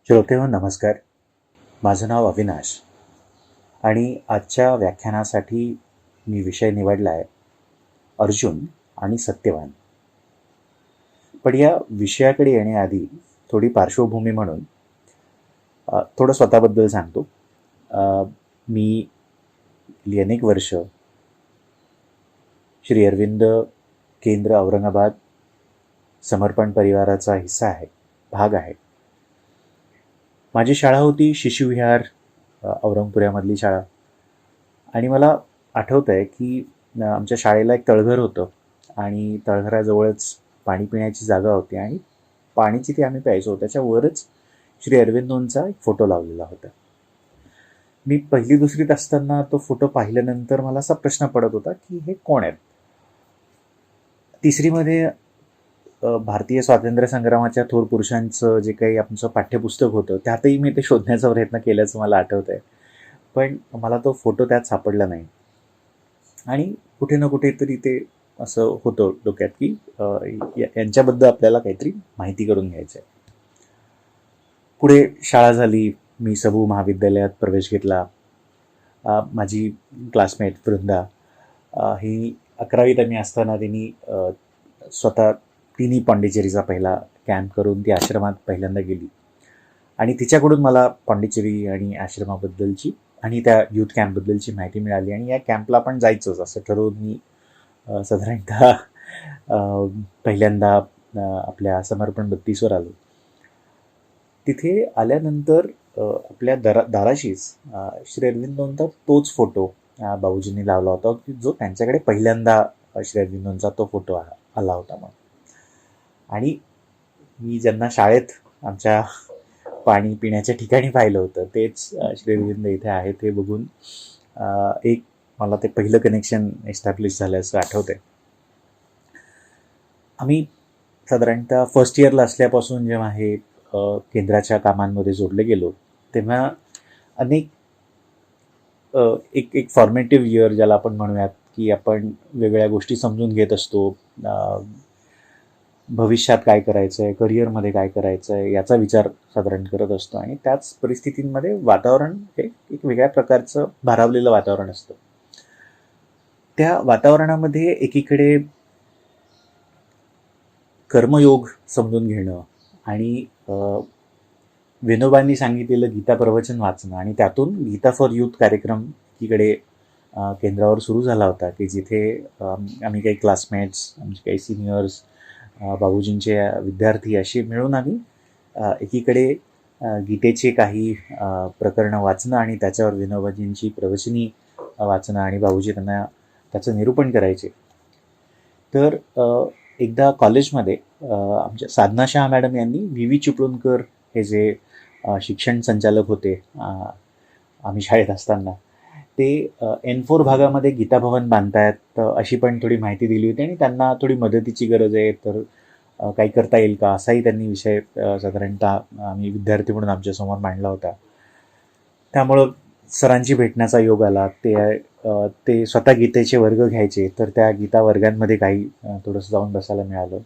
श्रोतेहो नमस्कार. माझं नाव अविनाश आणि आजच्या व्याख्यानासाठी मी विषय निवडला आहे अर्जुन आणि सत्यवान. पण या विषयाकडे येण्याआधी थोडी पार्श्वभूमी म्हणून थोडं स्वतःबद्दल सांगतो. मी गेली अनेक वर्ष श्री अरविंद केंद्र औरंगाबाद समर्पण परिवाराचा भाग आहे. माझी शाळा होती शिशुविहार औरंगपुऱ्यामधली शाळा. आणि मला आठवतं आहे की आमच्या शाळेला एक तळघर होतं आणि तळघराजवळच पाणी पिण्याची जागा होती आणि पाणी जिथे आम्ही प्यायचो त्याच्यावरच श्री अरविंदोंचा एक फोटो लावलेला होता. मी पहिली दुसरीत असताना तो फोटो पाहिल्यानंतर मला असा प्रश्न पडत होता की हे कोण आहेत. तिसरीमध्ये भारतीय स्वातंत्र्य संग्रामाच्या थोर पुरुषांचं जे काही आमचं पाठ्यपुस्तक होतं त्यातही मी ते शोधण्याचा प्रयत्न केल्याचं मला आठवतं आहे. पण मला तो फोटो त्यात सापडला नाही आणि कुठे ना कुठेतरी ते असं होतं डोक्यात की यांच्याबद्दल आपल्याला काहीतरी माहिती करून घ्यायचं आहे. पुढे शाळा झाली. मी सबू महाविद्यालयात प्रवेश घेतला. माझी क्लासमेट वृंदा ही 11वीत आम्ही असताना तिने पाँडिचेरीचा पहिला कॅम्प करून ती आश्रमात पहिल्यांदा गेली आणि तिच्याकडून मला पाँडिचेरी आणि आश्रमाबद्दलची आणि त्या यूथ कॅम्पबद्दलची माहिती मिळाली. आणि या कॅम्पला आपण जायचंच असं ठरवून मी साधारणतः पहिल्यांदा आपल्या समर्पण 32वर आलो. तिथे आल्यानंतर आपल्या दाराशीच श्री अरविंदोंचा तोच फोटो बाबूजींनी लावला होता की जो त्यांच्याकडे पहिल्यांदा श्री अरविंदोंचा तो फोटो आला होता. मग आणि मी ज्यांना शाळेत आमच्या पाणी पिण्याच्या ठिकाणी पाहिलं होतं तेच श्री अरविंद इथे आहेत हे बघून एक मला ते पहिलं कनेक्शन एस्टॅब्लिश झालं असं आठवतं आहे. आम्ही साधारणतः फर्स्ट इयरला असल्यापासून जेव्हा हे केंद्राच्या कामांमध्ये जोडले गेलो तेव्हा अनेक एक फॉर्मेटिव्ह इयर ज्याला आपण म्हणूयात की आपण वेगवेगळ्या गोष्टी समजून घेत असतो. भविष्यात काय करायचं आहे, करिअरमध्ये काय करायचं आहे याचा विचार साधारण करत असतो. आणि त्याच परिस्थितींमध्ये वातावरण हे एक वेगळ्या प्रकारचं भारावलेलं वातावरण असतं. त्या वातावरणामध्ये एकीकडे कर्मयोग समजून घेणं आणि विनोबांनी सांगितलेलं गीता प्रवचन वाचणं आणि त्यातून गीता फॉर यूथ कार्यक्रम एकीकडे केंद्रावर सुरू झाला होता की जिथे आम्ही काही क्लासमेट्स, आमचे काही सिनियर्स, बाबूजींचे विद्यार्थी असे मिळून आम्ही एकीकडे गीतेचे काही प्रकरणं वाचणं आणि त्याच्यावर विनोबाजींची प्रवचनी वाचणं आणि बाबूजी त्यांना त्याचं निरूपण करायचे. तर एकदा कॉलेजमध्ये आमच्या साधना शाह मॅडम यांनी V.V. चिपळूणकर हे जे शिक्षण संचालक होते आम्ही शाळेत असताना ते N4 भागामध्ये गीता भवन बांधतायत अशी पण थोडी माहिती दिली होती आणि त्यांना थोडी मदतीची गरज आहे तर काही करता येईल का असाही त्यांनी विषय साधारणतः आम्ही विद्यार्थी म्हणून आमच्यासमोर मांडला होता. त्यामुळं सरांची भेटण्याचा योग आला. ते स्वतः गीतेचे वर्ग घ्यायचे तर त्या गीता वर्गांमध्ये काही थोडंसं जाऊन बसायला मिळालं.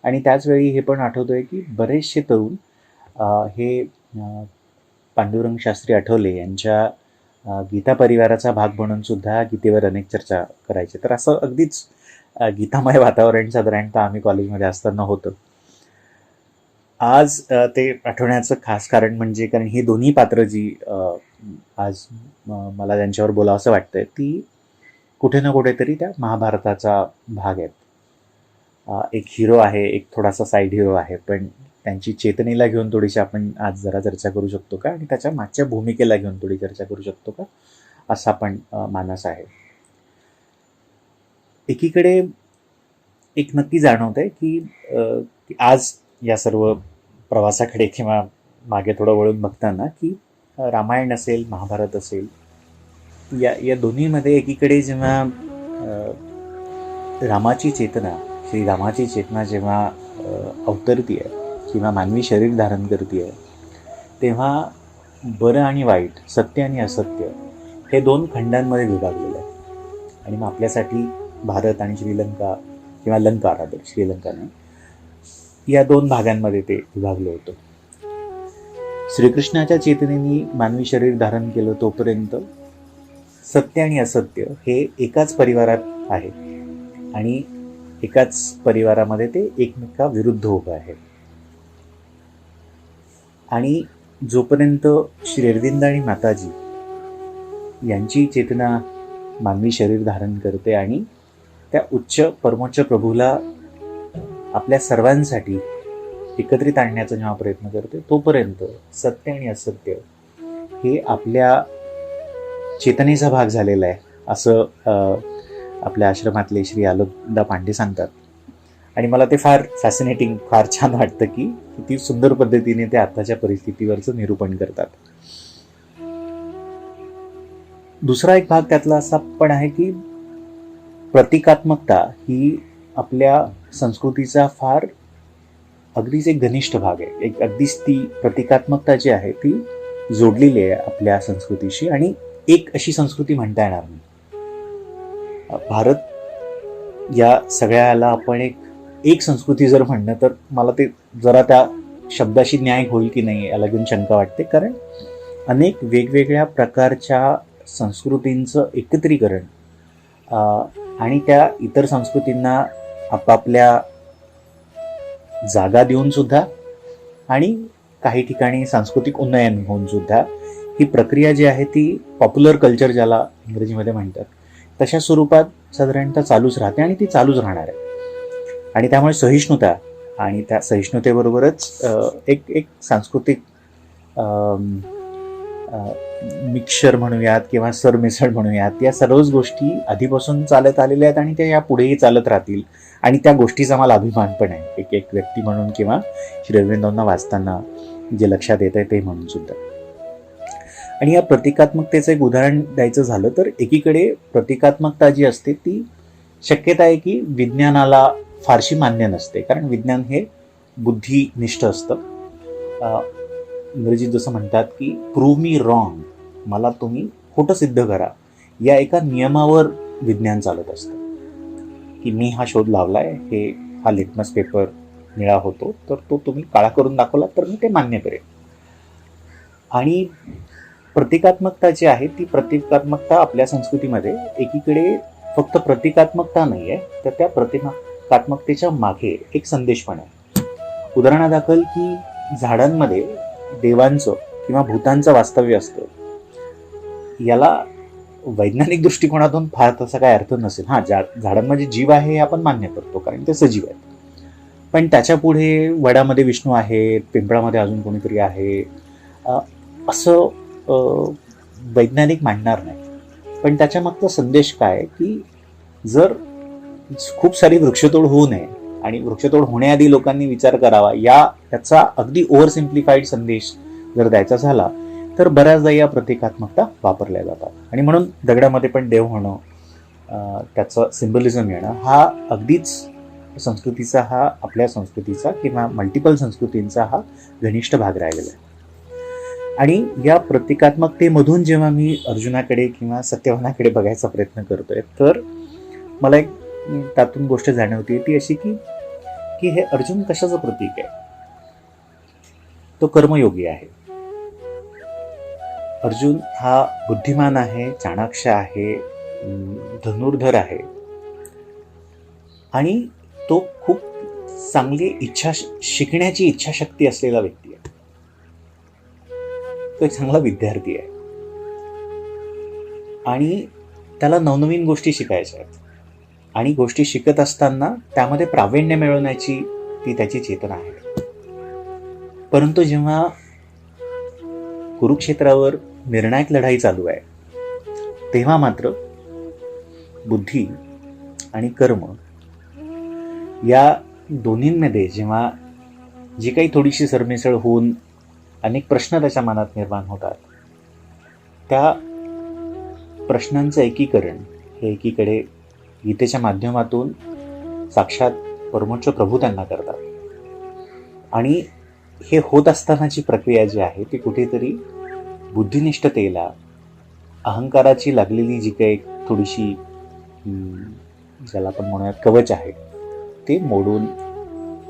आणि त्याचवेळी हे पण आठवतं आहे की बरेचसे तरुण हे पांडुरंग शास्त्री आठवले यांच्या गीता परिवाराचा भाग म्हणून सुद्धा गीतेवर अनेक चर्चा करायचे. तर असं अगदीच गीतामय वातावरण साधारणतः आम्ही कॉलेजमध्ये असताना होतं. आज ते आठवण्याचं खास कारण म्हणजे कारण ही दोन्ही पात्र जी आज मला त्यांच्यावर बोलावंसं वाटतंय ती कुठे ना कुठेतरी त्या महाभारताचा भाग आहेत. एक हिरो आहे, एक थोडासा साईड हिरो आहे, पण त्यांची चेतनेला घेऊन थोडीशी आपण आज जरा चर्चा करू शकतो का आणि त्याच्या मागच्या भूमिकेला घेऊन थोडी चर्चा करू शकतो का असा पण मानस आहे. एकीकडे एक नक्की जाणवत आहे की आज या सर्व प्रवासाकडे किंवा मागे थोडं वळून बघताना की रामायण असेल, महाभारत असेल या दोन्हीमध्ये एकीकडे जेव्हा रामाची चेतना, श्रीरामाची चेतना जेव्हा अवतरती आहे किंवा मानवी शरीर धारण करते आहे तेव्हा बरं आणि वाईट, सत्य आणि असत्य हे दोन खंडांमध्ये विभागलेलं आहे. आणि मग आपल्यासाठी भारत आणि श्रीलंका किंवा लंका श्रीलंका नाही या दोन भागांमध्ये ते विभागलं होतं. श्रीकृष्णाच्या चेतनेने मानवी शरीर धारण केलं तोपर्यंत सत्य आणि असत्य हे एकाच परिवारात आहे आणि एकाच परिवारामध्ये ते एकमेकाविरुद्ध उभं आहे. आणि जोपर्यंत श्री अरविंद आणि माताजी यांची चेतना मानवी शरीर धारण करते आणि त्या उच्च परमोच्च प्रभूला आपल्या सर्वांसाठी एकत्रित आणण्याचा जेव्हा प्रयत्न करते, तोपर्यंत सत्य आणि असत्य हे आपल्या चेतनेचा भाग झालेला आहे असं आपल्या आश्रमातले श्री आलोकदा पांडे सांगतात. आणि मला ते फार फॅसिनेटिंग, फार छान वाटतं की किती सुंदर पद्धतीने ते आताच्या परिस्थितीवरचं निरूपण करतात. दुसरा एक भाग त्यातला असा पण आहे की प्रतिकात्मकता ही आपल्या संस्कृतीचा फार अगदीच एक घनिष्ठ भाग आहे. एक अगदीच ती प्रतिकात्मकता जी आहे ती जोडलेली आहे आपल्या संस्कृतीशी आणि एक अशी संस्कृती म्हणता येणार नाही. भारत या सगळ्याला आपण एक संस्कृती जर म्हणणं, तर मला ते जरा त्या शब्दाशी न्याय होईल की नाही याला घेऊन शंका वाटते. कारण अनेक वेगवेगळ्या प्रकारच्या संस्कृतींचं एकत्रीकरण आणि त्या इतर संस्कृतींना आपापल्या जागा देऊन सुद्धा आणि काही ठिकाणी सांस्कृतिक उन्नयन होऊन सुद्धा ही प्रक्रिया जी आहे ती पॉप्युलर कल्चर ज्याला इंग्रजीमध्ये म्हणतात तशा स्वरूपात साधारणतः चालूच राहते आणि ती चालूच राहणार आहे. आणि त्यामुळे सहिष्णुता आणि त्या सहिष्णुतेबरोबरच एक सांस्कृतिक मिक्सचर म्हणूयात किंवा सरमिसळ म्हणूयात, या सर्वच गोष्टी आधीपासून चालत आलेल्या आहेत आणि त्या या पुढेही चालत राहतील. आणि त्या गोष्टीचा मला अभिमान पण आहे एक व्यक्ती म्हणून किंवा श्री अरविंदांना वाचताना जे लक्षात येत आहे ते म्हणून सुद्धा. आणि या प्रतिकात्मकतेचं एक उदाहरण द्यायचं झालं तर एकीकडे प्रतिकात्मकता जी असते ती शक्यता आहे की विज्ञानाला फारशी मान्य नसते, कारण विज्ञान हे बुद्धिनिष्ठ असतं. इंग्रजीत जसं म्हणतात की प्रूव्ह मी रॉंग, मला तुम्ही खोटं सिद्ध करा, या एका नियमावर विज्ञान चालत असतं. की मी हा शोध लावलाय, हा लिटमस पेपर निळा होतो, तर तो तुम्ही काळा करून दाखवला तर मी ते मान्य करेन. आणि प्रतिकात्मकता जी आहे ती प्रतिकात्मकता आपल्या संस्कृतीमध्ये एकीकडे फक्त प्रतिकात्मकता नाही आहे, तर त्या प्रतिकात्मकतेच्या मागे एक संदेश पण आहे. उदाहरणादाखल की झाडांमध्ये देवांचं किंवा भूतांचं वास्तव्य असतं, याला वैज्ञानिक दृष्टिकोनातून फार तसा काय अर्थ नसेल. झाडांमध्ये जीव आहे हे आपण मान्य करतो कारण ते सजीव आहेत, पण त्याच्या पुढे वडामध्ये विष्णू आहेत, पिंपळामध्ये अजून कोणीतरी आहे असं वैज्ञानिक मांडणार नाही. पण त्याच्या मागचा संदेश काय की जर खूप सारी वृक्षतोड होऊ नये आणि वृक्षतोड होण्याआधी लोकांनी विचार करावा, याचा अगदी ओव्हर सिम्प्लिफाईड संदेश जर द्यायचा झाला तर बऱ्याचदा या प्रतिकात्मकता वापरल्या जातात. आणि म्हणून दगडामध्ये पण देव होणं, त्याचं सिम्बलिझम येणं हा अगदीच संस्कृतीचा, हा आपल्या संस्कृतीचा किंवा मल्टिपल संस्कृतींचा हा घनिष्ठ भाग राहिलेला आहे. आणि या प्रतिकात्मकतेमधून जेव्हा मी अर्जुनाकडे किंवा सत्यवानाकडे बघायचा प्रयत्न करतोय तर मला एक त्यातून गोष्ट जाणवते ती अशी की हे अर्जुन कशाचं प्रतीक आहे? तो कर्मयोगी आहे. अर्जुन हा बुद्धिमान आहे, चाणाक्ष आहे, धनुर्धर आहे आणि तो खूप चांगली शिकण्याची इच्छाशक्ती असलेला व्यक्ती आहे. तो एक चांगला विद्यार्थी आहे आणि त्याला नवनवीन गोष्टी शिकायच्या आहेत आणि गोष्टी शिकत असताना त्यामध्ये प्रावीण्य मिळवण्याची ती त्याची चेतना आहे. परंतु जेव्हा कुरुक्षेत्रावर निर्णायक लढाई चालू आहे तेव्हा मात्र बुद्धी आणि कर्म या दोन्हींमध्ये जेव्हा जी काही थोडीशी सरमिसळ होऊन अनेक प्रश्न त्याच्या मनात निर्माण होतात, त्या प्रश्नांचं एकीकरण हे एकीकडे गीतेच्या माध्यमातून साक्षात परमोच्च प्रभू त्यांना करतात. आणि हे होत असतानाची प्रक्रिया जी आहे ती कुठेतरी बुद्धिनिष्ठतेला, अहंकाराची लागलेली जी काही थोडीशी ज्याला आपण म्हणूयात कवच आहे ते मोडून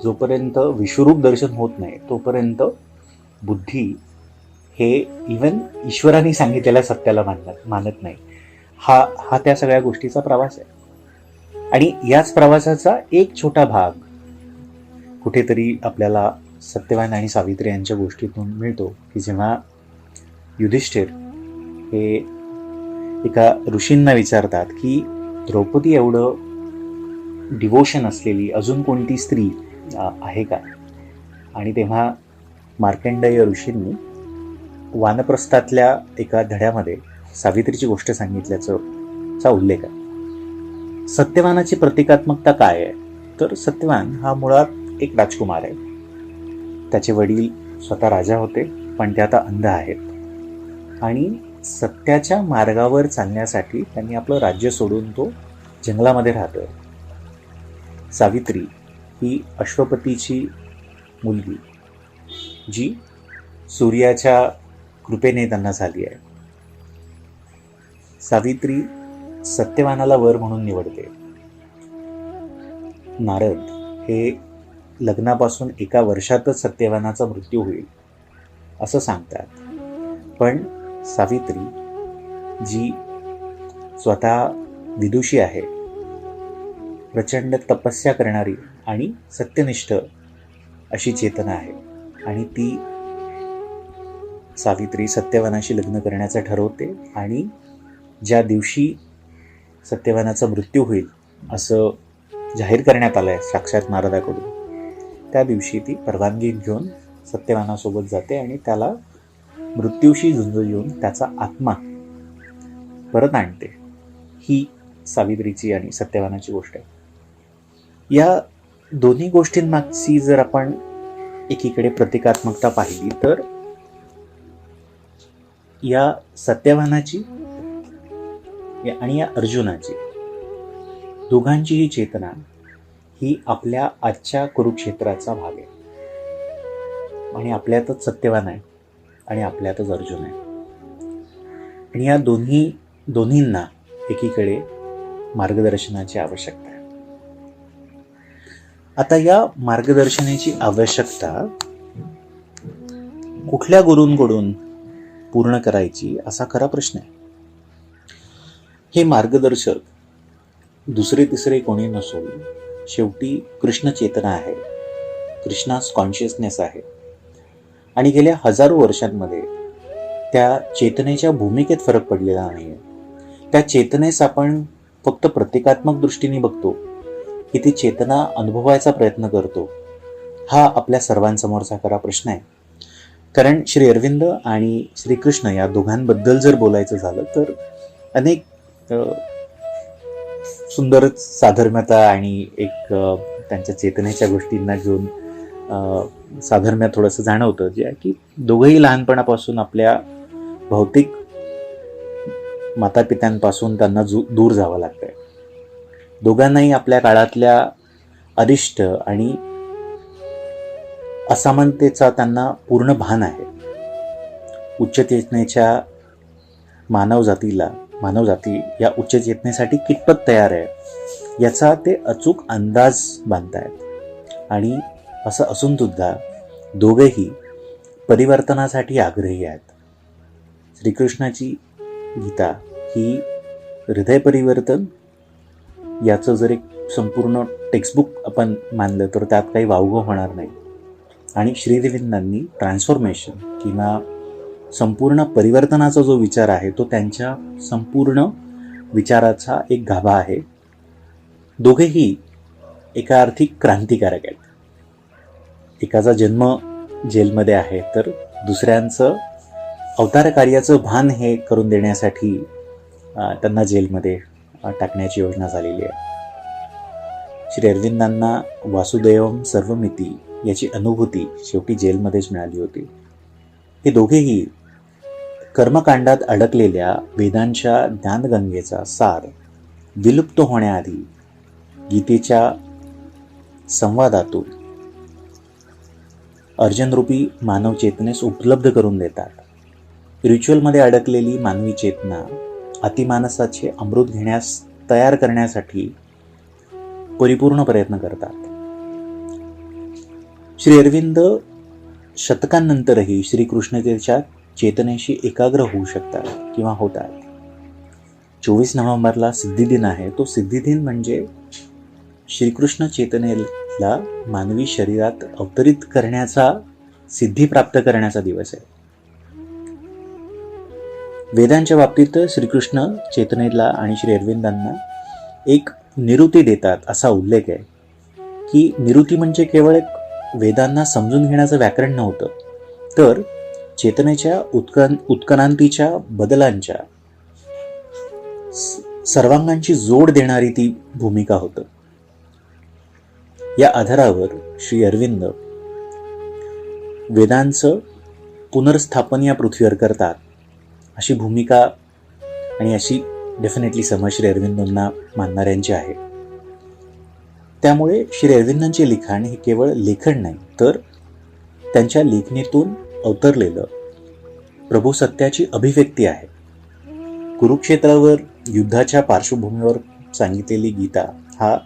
जोपर्यंत विश्वरूप दर्शन होत नाही तोपर्यंत बुद्धी हे इवन ईश्वराने सांगितलेल्या सत्याला मानत नाही. हा त्या सगळ्या गोष्टीचा प्रवास आहे. आणि याच प्रवासाचा एक छोटा भाग कुठेतरी आपल्याला सत्यवान आणि सावित्री यांच्या गोष्टीतून मिळतो, की जेव्हा युधिष्ठिर हे एका ऋषींना विचारतात की द्रौपदी एवढं डिवोशन असलेली अजून कोणती स्त्री आहे का? आणि तेव्हा मार्कंडेय ऋषींनी वानप्रस्थातल्या एका धड्यामध्ये सावित्रीची गोष्ट सांगितल्याचा उल्लेख आहे. सत्यवानाची प्रतिकात्मकता काय आहे? तर सत्यवान हा मुळात एक राजकुमार आहे. त्याचे वडील स्वतः राजा होते, पण ते आता अंध आहेत. आणि सत्याच्या मार्गावर चालण्यासाठी त्यांनी आपलं राज्य सोडून तो जंगलामध्ये राहतोय. सावित्री ही अश्वपतीची मुलगी, जी सूर्याच्या कृपेने त्यांना झाली आहे. सावित्री सत्यवानाला वर म्हणून निवडते. नारद हे लग्नापासून 1 वर्षातच सत्यवानाचा मृत्यू होईल असं सांगतात. पण सावित्री, जी स्वतः विदुषी आहे, प्रचंड तपस्या करणारी आणि सत्यनिष्ठ अशी चेतना आहे, आणि ती सावित्री सत्यवानाशी लग्न करण्याचं ठरवते. आणि ज्या दिवशी सत्यवानाचा मृत्यू होईल असं जाहीर करण्यात आलं आहे साक्षात नारदाकडून, त्या दिवशी ती परवानगी घेऊन सत्यवानासोबत जाते आणि त्याला मृत्यूशी झुंज देऊन त्याचा आत्मा परत आणते. ही सावित्रीची आणि सत्यवानाची गोष्ट आहे. या दोन्ही गोष्टींमागची जर आपण एकीकडे प्रतिकात्मकता पाहिली, तर या सत्यवानाची आणि या अर्जुनाची, दोघांची ही चेतना ही आपल्या आजच्या कुरुक्षेत्राचा भाग आहे. आणि आपल्यातच सत्यवान आहे आणि आपल्यातच अर्जुन आहे. आणि या दोन्हींना एकीकडे मार्गदर्शनाची आवश्यकता आहे. आता या मार्गदर्शनाची आवश्यकता कुठल्या गुरूंकडून पूर्ण करायची असा खरा प्रश्न आहे. हे मार्गदर्शक दुसरे तिसरे कोणी नसून शेवटी कृष्ण चेतना आहे, कृष्णास कॉन्शियसनेस आहे. आणि गेल्या हजारो वर्षांमध्ये त्या चेतनेच्या भूमिकेत फरक पडलेला नाही आहे. त्या चेतनेस आपण फक्त प्रतिकात्मक दृष्टीने बघतो, की ती चेतना अनुभवायचा प्रयत्न करतो. हा आपल्या सर्वांसमोरचा खरा प्रश्न आहे. कारण श्री अरविंद आणि श्रीकृष्ण या दोघांबद्दल जर बोलायचं झालं तर अनेक सुंदरच साधर्म्यता आणि एक त्यांच्या चेतनेच्या गोष्टींना घेऊन साधर्म्य थोडंसं जाणवतं, जे आहे की दोघंही लहानपणापासून आपल्या भौतिक मातापित्यांपासून त्यांना दूर जावं लागतंय. दोघांनाही आपल्या काळातल्या अरिष्ट आणि असमानतेचा त्यांना पूर्ण भान आहे. उच्च चेतनेच्या मानवजाती या उच्च चेतनेसाठी कितपत तयार आहे याचा ते अचूक अंदाज बांधतायत. आणि असं असून सुद्धा दोघेही परिवर्तनासाठी आग्रही आहेत. श्रीकृष्णाची गीता ही हृदय परिवर्तन याचं जर एक संपूर्ण टेक्स्टबुक आपण मानलं तर त्यात काही वावगं होणार नाही. आणि श्रीअरविंदांनी ट्रान्सफॉर्मेशन किंवा संपूर्ण परिवर्तनाचा जो विचार आहे तो त्यांच्या संपूर्ण विचाराचा एक गाभा आहे. दोघेही एका अर्थी क्रांतिकारक आहेत. एकाचा जन्म जेलमध्ये आहे तर दुसऱ्यांचं अवतार कार्याचं भान हे करून देण्यासाठी त्यांना जेलमध्ये टाकण्याची योजना झालेली आहे. श्री अरविंदांना वासुदेवम सर्वमिती याची अनुभूती शेवटी जेलमध्येच मिळाली होती. हे दोघेही कर्मकांडात अडकलेल्या वेदांच्या ज्ञानगंगेचा सार विलुप्त होण्याआधी गीतेच्या संवादातून अर्जुनरूपी मानव चेतनेस उपलब्ध करून देतात. रिच्युअलमध्ये अडकलेली मानवी चेतना अतिमानसाचे अमृत घेण्यास तयार करण्यासाठी परिपूर्ण प्रयत्न करतात. श्री अरविंद शतकांनंतरही श्रीकृष्णतेच्या चेतनेशी एकाग्र होऊ शकतात किंवा होतात. 24 नोव्हेंबरला सिद्धिदिन आहे. तो सिद्धिदिन म्हणजे श्रीकृष्ण चेतनेला मानवी शरीरात अवतरित करण्याचा, सिद्धी प्राप्त करण्याचा दिवस आहे. वेदांच्या बाबतीत श्रीकृष्ण चेतनेला आणि श्री अरविंदांना एक निरुती देतात असा उल्लेख आहे की निरुती म्हणजे केवळ एक वेदांना समजून घेण्याचं व्याकरण नव्हतं, तर चेतनेच्या उत्क्रांतीच्या बदलांच्या सर्वांगांची जोड देणारी ती भूमिका होतं. या आधारावर श्री अरविंद वेदांचं पुनर्स्थापन या पृथ्वीवर करतात अशी भूमिका आणि अशी डेफिनेटली समज श्री अरविंदांना मानणाऱ्यांची आहे. त्यामुळे श्री अरविंदांचे लिखाण हे केवळ लेखन नाही, तर त्यांच्या लेखणीतून अवतरलेलं प्रभू सत्याची अभिव्यक्ती आहे. कुरुक्षेत्रावर युद्धाच्या पार्श्वभूमीवर सांगितलेली गीता हा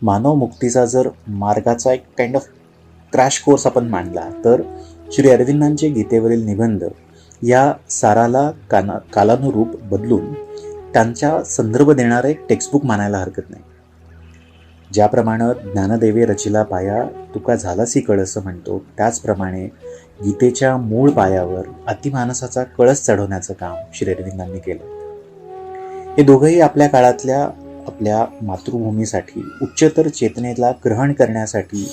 मानव मुक्तीचा जर मार्गाचा एक काइंड ऑफ क्रॅश कोर्स आपण मांडला, तर श्री अरविंदांचे गीतेवरील निबंध या साराला कालानुरूप बदलून त्यांचा संदर्भ देणारं एक टेक्स्टबुक मानायला हरकत नाही. ज्याप्रमाणे ज्ञानदेवे रचिला पाया तुका झालासी कळस म्हणतो, त्याचप्रमाणे गीतेच्या मूळ पायावर अतिमानसाचा कळस चढवण्याचं काम श्री अरविंदांनी केलं. हे दोघंही आपल्या काळातल्या आपल्या मातृभूमीसाठी, उच्चतर चेतनेला ग्रहण करण्यासाठी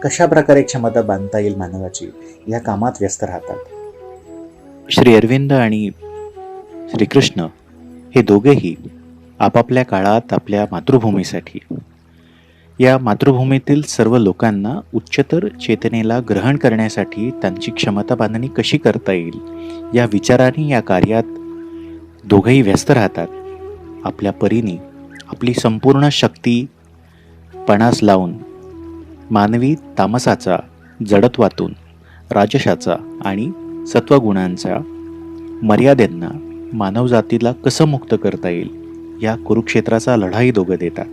कशा प्रकारे क्षमता बांधता येईल मानवाची, या कामात व्यस्त राहतात. श्री अरविंद आणि श्रीकृष्ण हे दोघेही आपापल्या काळात आपल्या मातृभूमीसाठी, या मातृभूमीतील सर्व लोकांना उच्चतर चेतनेला ग्रहण करण्यासाठी त्यांची क्षमता बांधणी कशी करता येईल या विचाराने या कार्यात दोघेही व्यस्त राहतात. आपल्या परीने आपली संपूर्ण शक्ती पणास लावून मानवी तामसाचा, जडत्वातून राजशाचा आणि सत्वगुणांच्या मर्यादेंना मानवजातीला कसं मुक्त करता येईल या कुरुक्षेत्राचा लढाई दोघं देतात.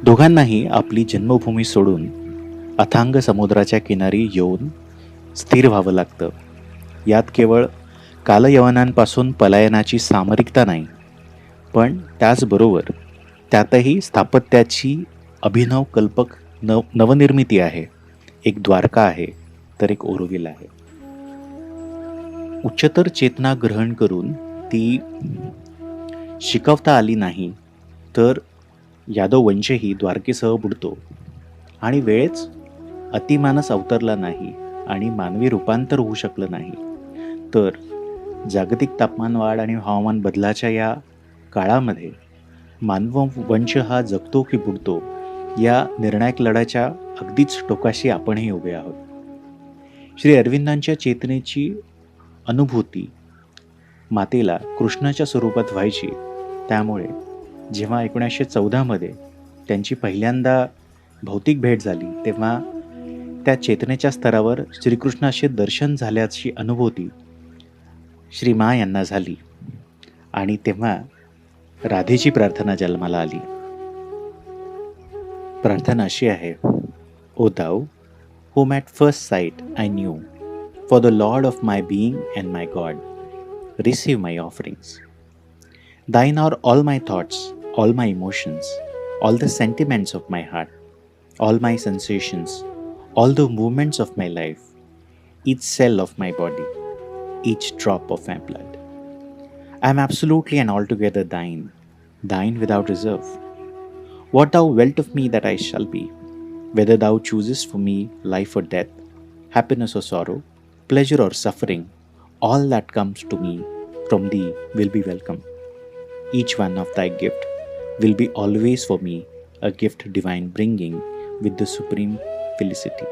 दोघांनाही आपली जन्मभूमी सोडून अथांग समुद्राच्या किनारी येऊन स्थिर व्हावं लागतं. यात केवळ कालयवनांपासून पलायनाची सामरिकता नाही, पण त्याचबरोबर त्यातही स्थापत्याची अभिनव कल्पक नवनिर्मिती आहे. एक द्वारका आहे, तर एक ओरोविल आहे. उच्चतर चेतना ग्रहण करून ती शिकवता आली नाही, तर यादव वंशही द्वारकेसह बुडतो आणि वेळेच अतिमानस अवतरला नाही आणि मानवी रूपांतर होऊ शकलं नाही, तर जागतिक तापमानवाढ आणि हवामान बदलाच्या या काळामध्ये मानव वंश हा जगतो की बुडतो या निर्णायक लढ्याच्या अगदीच टोकाशी आपणही उभे आहोत. श्री अरविंदांच्या चेतनेची अनुभूती मातेला कृष्णाच्या स्वरूपात व्हायची. त्यामुळे जेव्हा 1914 त्यांची पहिल्यांदा भौतिक भेट झाली, तेव्हा त्या चेतनेच्या स्तरावर श्रीकृष्णाशी दर्शन झाल्याची अनुभूती श्रीमा यांना झाली आणि तेव्हा राधेची प्रार्थना जन्माला आली. प्रार्थना अशी आहे: ओ thou whom at first sight I knew, for the Lord of my being and my God, receive my offerings. Thine are all my thoughts, all my emotions, all the sentiments of my heart, all my sensations, all the movements of my life, each cell of my body, each drop of my blood. I am absolutely and altogether thine, thine without reserve. What thou wilt of me that I shall be, whether thou choosest for me life or death, happiness or sorrow, pleasure or suffering, all that comes to me from thee will be welcome. Each one of thy gift will be always for me a gift divine, bringing with the supreme felicity.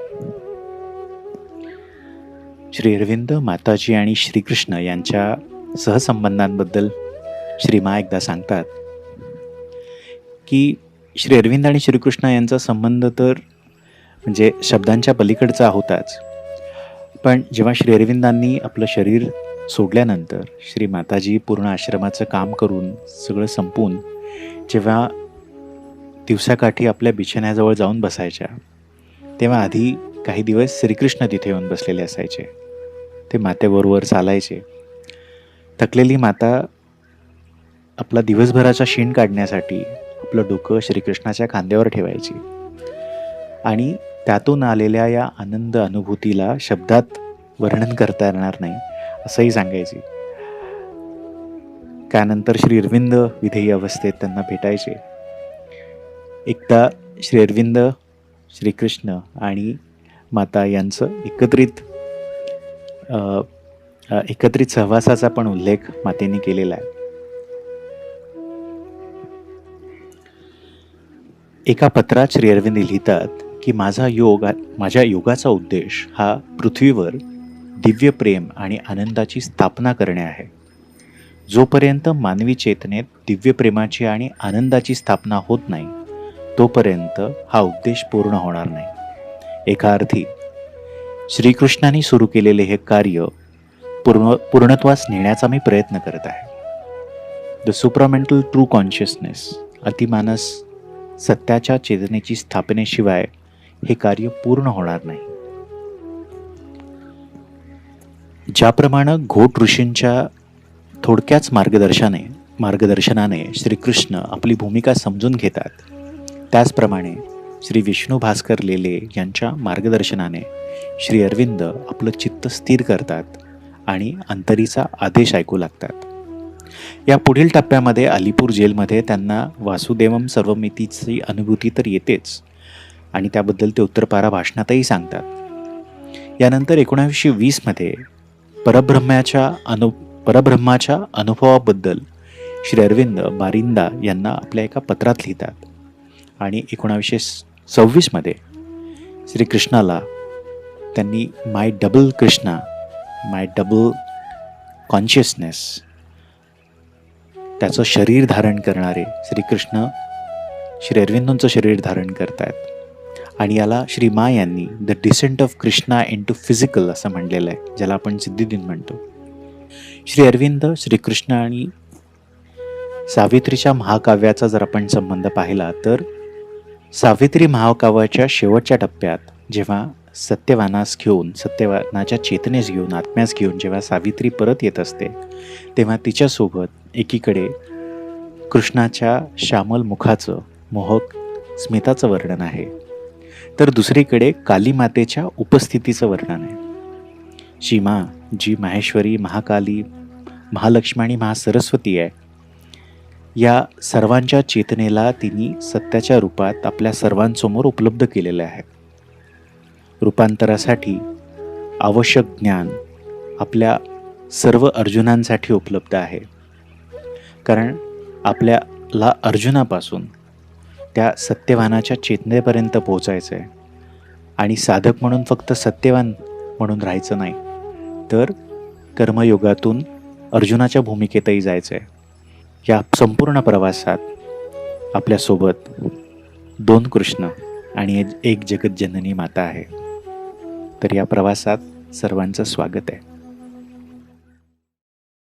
Shri Arvind, माताजी आणि श्रीकृष्ण यांच्या सहसंबंधांबद्दल श्रीमा एकदा सांगतात की श्री अरविंद आणि श्रीकृष्ण यांचा संबंध तर म्हणजे शब्दांच्या पलीकडचा होताच, पण जेव्हा श्री अरविंदांनी आपलं शरीर सोडल्यानंतर श्री माताजी पूर्ण आश्रमाचं काम करून सगळं संपून जेव्हा दिवसाकाठी आपल्या बिछाण्याजवळ जाऊन बसायच्या, तेव्हा आधी काही दिवस श्रीकृष्ण तिथे येऊन बसलेले असायचे. ते मातेबरोबर चालायचे. थकलेली माता आपला दिवसभराचा शीण काढण्यासाठी आपलं डोकं श्रीकृष्णाच्या खांद्यावर ठेवायची आणि त्यातून आलेल्या या आनंद अनुभूतीला शब्दात वर्णन करता येणार नाही असंही सांगायची. त्यानंतर श्री अरविंद विधेयी अवस्थेत त्यांना भेटायचे. एकदा श्री अरविंद, श्रीकृष्ण आणि माता यांचं एकत्रित सहवासाचा पण उल्लेख मातेने केलेला आहे. एका पत्रात श्री अरविंद लिहितात की माझ्या योगाचा उद्देश हा पृथ्वीवर दिव्य प्रेम आणि आनंदाची स्थापना करणे आहे. जोपर्यंत मानवी चेतनेत दिव्य प्रेमाची आणि आनंदाची स्थापना होत नाही तोपर्यंत हा उद्देश पूर्ण होणार नाही. एका अर्थी श्रीकृष्णाने सुरू केलेले हे कार्य पूर्णत्वास नेण्याचा मी प्रयत्न करत आहे. द सुप्रामेंटल ट्रू कॉन्शियसनेस, अतिमानस सत्याच्या चेतनेची स्थापनेशिवाय हे कार्य पूर्ण होणार नाही. ज्याप्रमाणे घोट ऋषींच्या थोडक्याच मार्गदर्शनाने श्रीकृष्ण आपली भूमिका समजून घेतात, त्याचप्रमाणे श्री विष्णू भास्कर लेले यांच्या मार्गदर्शनाने श्री अरविंद आपलं चित्त स्थिर करतात आणि अंतरीचा आदेश ऐकू लागतात. या पुढील टप्प्यामध्ये अलीपूर जेलमध्ये त्यांना वासुदेवम सर्वमितीची अनुभूती तर येतेच आणि त्याबद्दल ते उत्तरपारा भाषणातही सांगतात. यानंतर 1920मध्ये परब्रह्माच्या अनुभवाबद्दल श्री अरविंद बारिंदा यांना आपल्या एका पत्रात लिहितात आणि 1926मध्ये श्रीकृष्णाला त्यांनी माय डबल कॉन्शियसनेस, त्याचं शरीर धारण करणारे श्रीकृष्ण श्री अरविंदोंचं शरीर धारण करतायत आणि याला श्री मा यांनी the descent of Krishna into physical असं म्हणलेलं आहे, ज्याला आपण सिद्धिदिन म्हणतो. श्री अरविंद, श्रीकृष्ण आणि सावित्रीच्या महाकाव्याचा जर आपण संबंध पाहिला तर सावित्री महाकाव्याच्या शेवटच्या टप्प्यात जेव्हा सत्यवानाच्या चेतनेस घेऊन, आत्म्यास घेऊन जेव्हा सावित्री परत येत असते तेव्हा तिच्यासोबत एकीकडे कृष्णाच्या श्यामल मुखाचं, मोहक स्मिताचं वर्णन आहे, तर दुसरीकडे कालीमातेच्या उपस्थितीचं वर्णन आहे. सीमा जी माहेश्वरी, महाकाली, महालक्ष्मी आणि महासरस्वती आहे, या सर्वांच्या चेतनेला तिने सत्याच्या रूपात आपल्या सर्वांसमोर उपलब्ध केलेले आहे. रूपांतरासाठी आवश्यक ज्ञान आपल्या सर्व अर्जुनांसाठी उपलब्ध आहे, कारण आपल्याला अर्जुनापासून त्या सत्यवानाच्या चेतनेपर्यंत पोहोचायचं आहे आणि साधक म्हणून फक्त सत्यवान म्हणून राहायचं नाही, तर कर्मयोगातून अर्जुनाच्या भूमिकेतही जायचं आहे. या संपूर्ण प्रवासात आपल्यासोबत 2 कृष्ण आणि एक जगज्जननी माता आहे. तर या प्रवासात सर्वांचं स्वागत आहे.